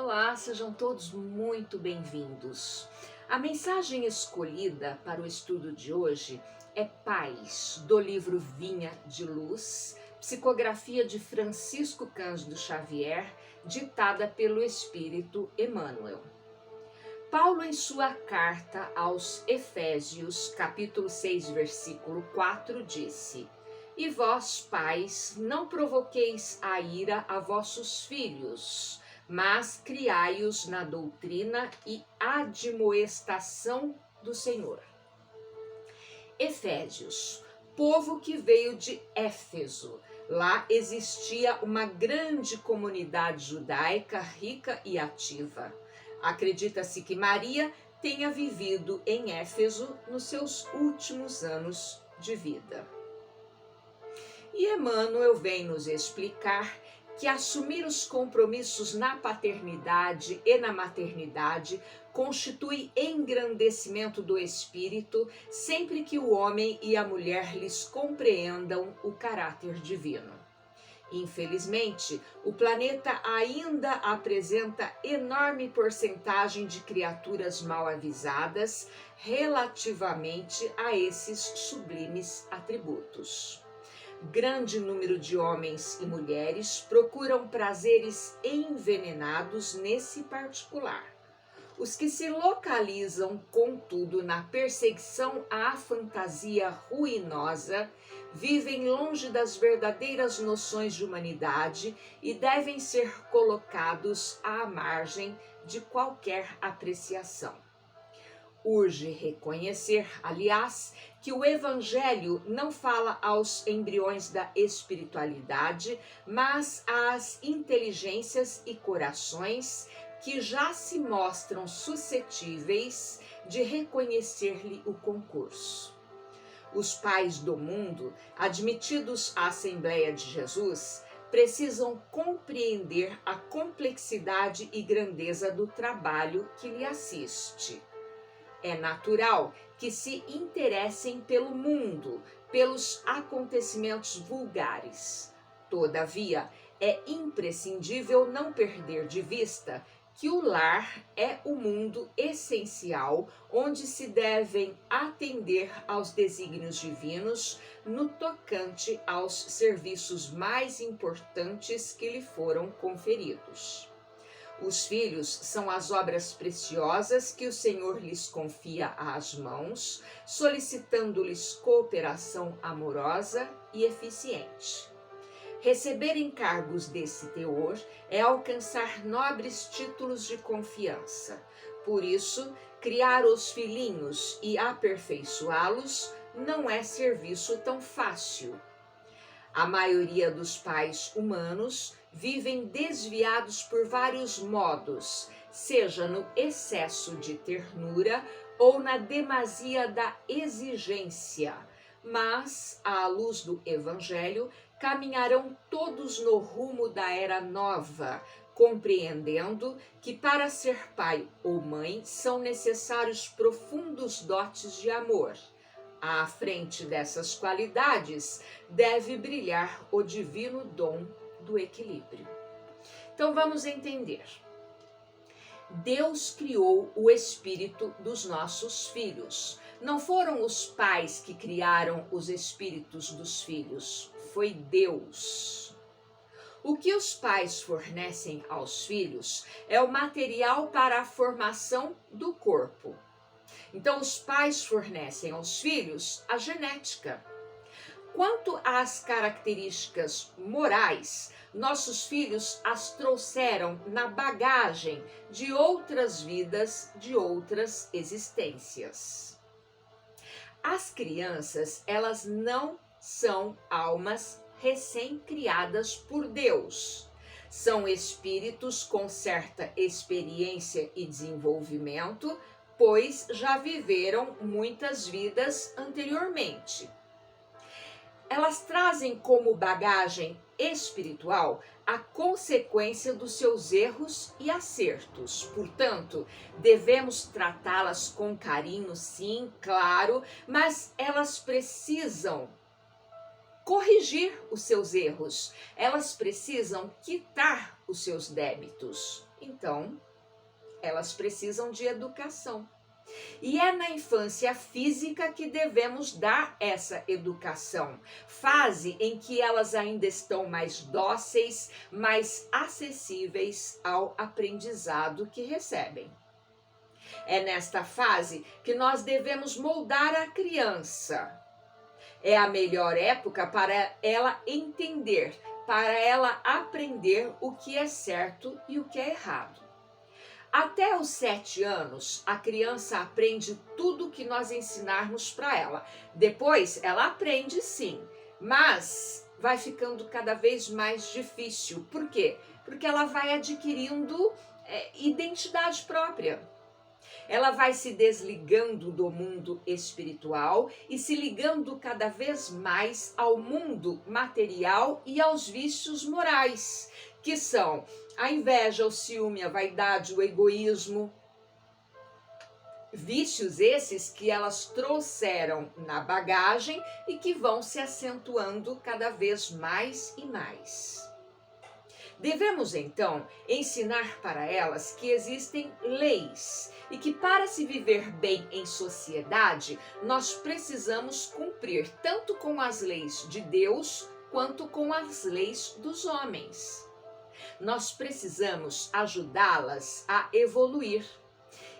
Olá, sejam todos muito bem-vindos. A mensagem escolhida para o estudo de hoje é Paz, do livro Vinha de Luz, psicografia de Francisco Cândido Xavier, ditada pelo Espírito Emmanuel. Paulo, em sua carta aos Efésios, capítulo 6, versículo 4, disse: E vós, pais, não provoqueis a ira a vossos filhos, mas criai-os na doutrina e admoestação do Senhor. Efésios, povo que veio de Éfeso. Lá existia uma grande comunidade judaica rica e ativa. Acredita-se que Maria tenha vivido em Éfeso nos seus últimos anos de vida. E Emmanuel vem nos explicar que assumir os compromissos na paternidade e na maternidade constitui engrandecimento do espírito sempre que o homem e a mulher lhes compreendam o caráter divino. Infelizmente, o planeta ainda apresenta enorme porcentagem de criaturas mal avisadas relativamente a esses sublimes atributos. Grande número de homens e mulheres procuram prazeres envenenados nesse particular. Os que se localizam, contudo, na perseguição à fantasia ruinosa, vivem longe das verdadeiras noções de humanidade e devem ser colocados à margem de qualquer apreciação. Urge reconhecer, aliás, que o Evangelho não fala aos embriões da espiritualidade, mas às inteligências e corações que já se mostram suscetíveis de reconhecer-lhe o concurso. Os pais do mundo, admitidos à Assembleia de Jesus, precisam compreender a complexidade e grandeza do trabalho que lhe assiste. É natural que se interessem pelo mundo, pelos acontecimentos vulgares. Todavia, é imprescindível não perder de vista que o lar é o mundo essencial onde se devem atender aos desígnios divinos no tocante aos serviços mais importantes que lhe foram conferidos. Os filhos são as obras preciosas que o Senhor lhes confia às mãos, solicitando-lhes cooperação amorosa e eficiente. Receber encargos desse teor é alcançar nobres títulos de confiança. Por isso, criar os filhinhos e aperfeiçoá-los não é serviço tão fácil. A maioria dos pais humanos vivem desviados por vários modos, seja no excesso de ternura ou na demasia da exigência, mas, à luz do Evangelho, caminharão todos no rumo da era nova, compreendendo que para ser pai ou mãe são necessários profundos dotes de amor. À frente dessas qualidades deve brilhar o divino dom do equilíbrio. Então vamos entender. Deus criou o espírito dos nossos filhos. Não foram os pais que criaram os espíritos dos filhos, foi Deus. O que os pais fornecem aos filhos é o material para a formação do corpo. Então, os pais fornecem aos filhos a genética. Quanto às características morais, nossos filhos as trouxeram na bagagem de outras vidas, de outras existências. As crianças, elas não são almas recém-criadas por Deus. São espíritos com certa experiência e desenvolvimento, pois já viveram muitas vidas anteriormente. Elas trazem como bagagem espiritual a consequência dos seus erros e acertos. Portanto, devemos tratá-las com carinho, sim, claro, mas elas precisam corrigir os seus erros, elas precisam quitar os seus débitos. Então, elas precisam de educação. E é na infância física que devemos dar essa educação, fase em que elas ainda estão mais dóceis, mais acessíveis ao aprendizado que recebem. É nesta fase que nós devemos moldar a criança. É a melhor época para ela entender, para ela aprender o que é certo e o que é errado. Até os 7 anos, a criança aprende tudo que nós ensinarmos para ela. Depois, ela aprende sim, mas vai ficando cada vez mais difícil. Por quê? Porque ela vai adquirindo identidade própria. Ela vai se desligando do mundo espiritual e se ligando cada vez mais ao mundo material e aos vícios morais, que são a inveja, o ciúme, a vaidade, o egoísmo. Vícios esses que elas trouxeram na bagagem e que vão se acentuando cada vez mais e mais. Devemos, então, ensinar para elas que existem leis e que para se viver bem em sociedade, nós precisamos cumprir tanto com as leis de Deus quanto com as leis dos homens. Nós precisamos ajudá-las a evoluir.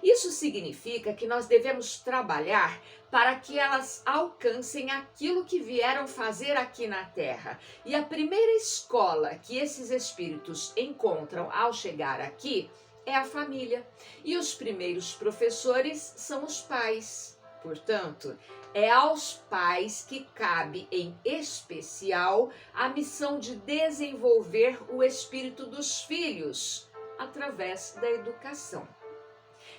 Isso significa que nós devemos trabalhar para que elas alcancem aquilo que vieram fazer aqui na Terra. E a primeira escola que esses espíritos encontram ao chegar aqui é a família. E os primeiros professores são os pais. Portanto, é aos pais que cabe, em especial, a missão de desenvolver o espírito dos filhos através da educação.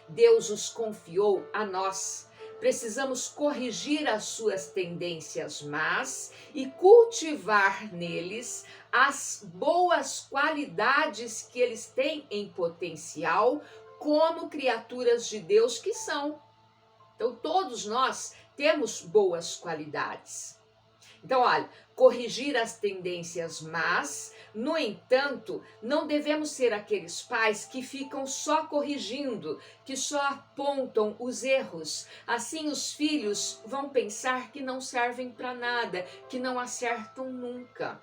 Deus os confiou a nós. Precisamos corrigir as suas tendências más e cultivar neles as boas qualidades que eles têm em potencial como criaturas de Deus que são. Então, todos nós temos boas qualidades. Então, olha, corrigir as tendências más, no entanto, não devemos ser aqueles pais que ficam só corrigindo, que só apontam os erros. Assim, os filhos vão pensar que não servem para nada, que não acertam nunca.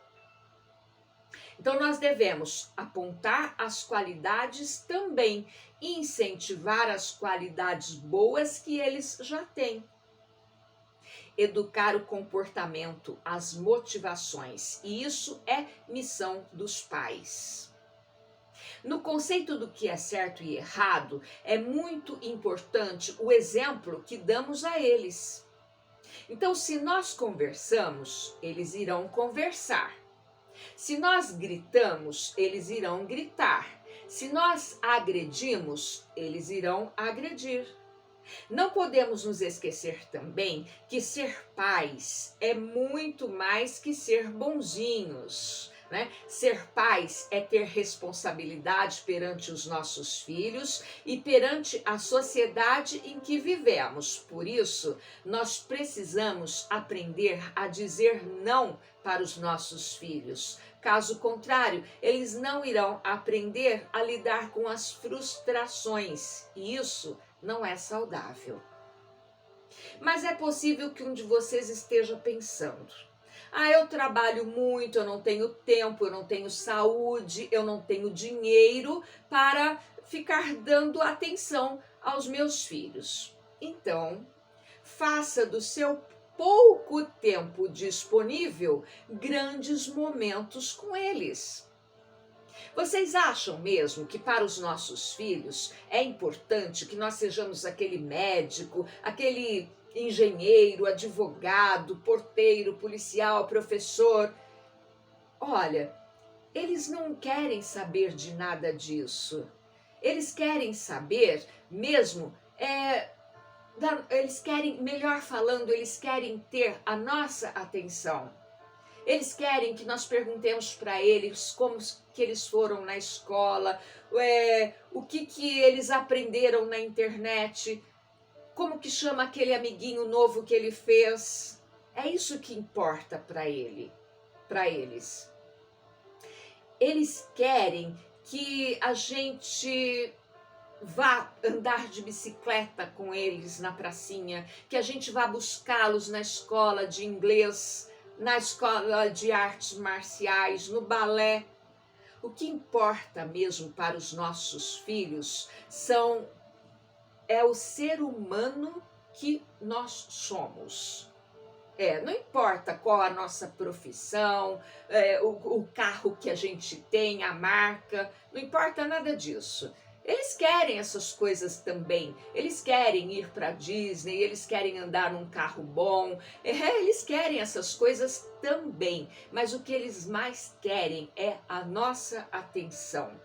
Então, nós devemos apontar as qualidades também, incentivar as qualidades boas que eles já têm. Educar o comportamento, as motivações, e isso é missão dos pais. No conceito do que é certo e errado, é muito importante o exemplo que damos a eles. Então, se nós conversamos, eles irão conversar. Se nós gritamos, eles irão gritar. Se nós agredimos, eles irão agredir. Não podemos nos esquecer também que ser pais é muito mais que ser bonzinhos, né? Ser pais é ter responsabilidade perante os nossos filhos e perante a sociedade em que vivemos. Por isso, nós precisamos aprender a dizer não para os nossos filhos. Caso contrário, eles não irão aprender a lidar com as frustrações, e isso não é saudável. Mas é possível que um de vocês esteja pensando: eu trabalho muito, eu não tenho tempo, eu não tenho saúde, eu não tenho dinheiro para ficar dando atenção aos meus filhos. Então, faça do seu pouco tempo disponível grandes momentos com eles. Vocês acham mesmo que para os nossos filhos é importante que nós sejamos aquele médico, aquele engenheiro, advogado, porteiro, policial, professor? Olha, eles não querem saber de nada disso. Eles querem saber mesmo, eles querem, melhor falando, eles querem ter a nossa atenção. Eles querem que nós perguntemos para eles como que eles foram na escola, o que eles aprenderam na internet, como que chama aquele amiguinho novo que ele fez. É isso que importa para eles. Eles querem que a gente vá andar de bicicleta com eles na pracinha, que a gente vá buscá-los na escola de inglês, na escola de artes marciais, no balé. O que importa mesmo para os nossos filhos é o ser humano que nós somos. Não importa qual a nossa profissão, o carro que a gente tem, a marca, não importa nada disso. Eles querem essas coisas também. Eles querem ir para Disney, eles querem andar num carro bom, eles querem essas coisas também. Mas o que eles mais querem é a nossa atenção.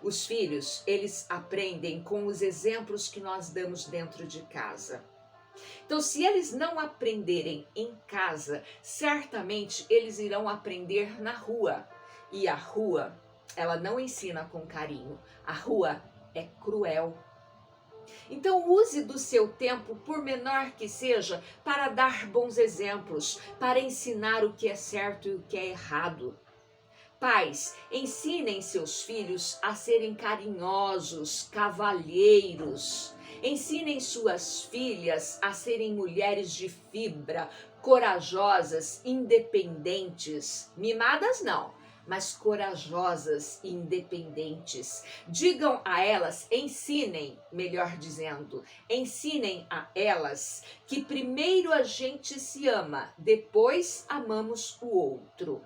Os filhos, eles aprendem com os exemplos que nós damos dentro de casa. Então, se eles não aprenderem em casa, certamente eles irão aprender na rua. E a rua, ela não ensina com carinho. A rua é cruel. Então, use do seu tempo, por menor que seja, para dar bons exemplos, para ensinar o que é certo e o que é errado. Pais, ensinem seus filhos a serem carinhosos, cavalheiros. Ensinem suas filhas a serem mulheres de fibra, corajosas, independentes. Mimadas não, mas corajosas e independentes. Digam a elas, ensinem, melhor dizendo, ensinem a elas que primeiro a gente se ama, depois amamos o outro.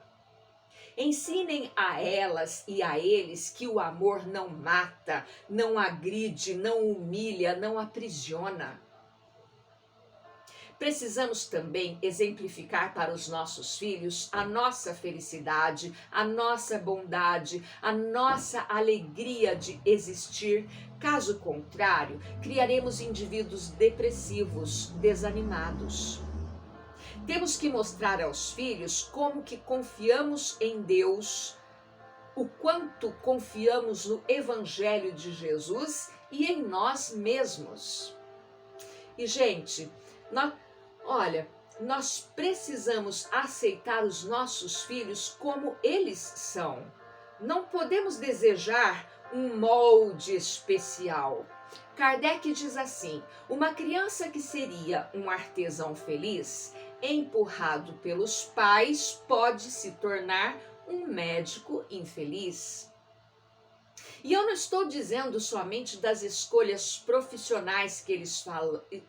Ensinem a elas e a eles que o amor não mata, não agride, não humilha, não aprisiona. Precisamos também exemplificar para os nossos filhos a nossa felicidade, a nossa bondade, a nossa alegria de existir. Caso contrário, criaremos indivíduos depressivos, desanimados. Temos que mostrar aos filhos como que confiamos em Deus, o quanto confiamos no Evangelho de Jesus e em nós mesmos. E, gente, nós precisamos aceitar os nossos filhos como eles são. Não podemos desejar um molde especial. Kardec diz assim: uma criança que seria um artesão feliz, empurrado pelos pais, pode se tornar um médico infeliz. E eu não estou dizendo somente das escolhas profissionais que eles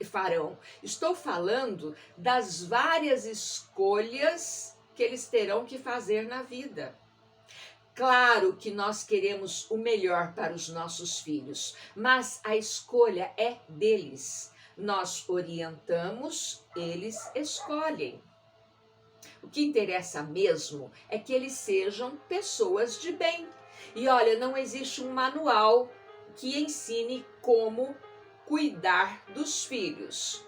farão. Estou falando das várias escolhas que eles terão que fazer na vida. Claro que nós queremos o melhor para os nossos filhos, mas a escolha é deles. Nós orientamos, eles escolhem. O que interessa mesmo é que eles sejam pessoas de bem. E olha, não existe um manual que ensine como cuidar dos filhos.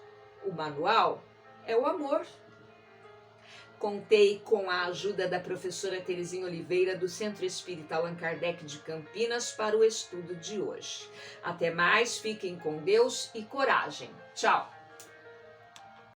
O manual é o amor. Contei com a ajuda da professora Terezinha Oliveira, do Centro Espírita Allan Kardec de Campinas, para o estudo de hoje. Até mais, fiquem com Deus e coragem. Tchau!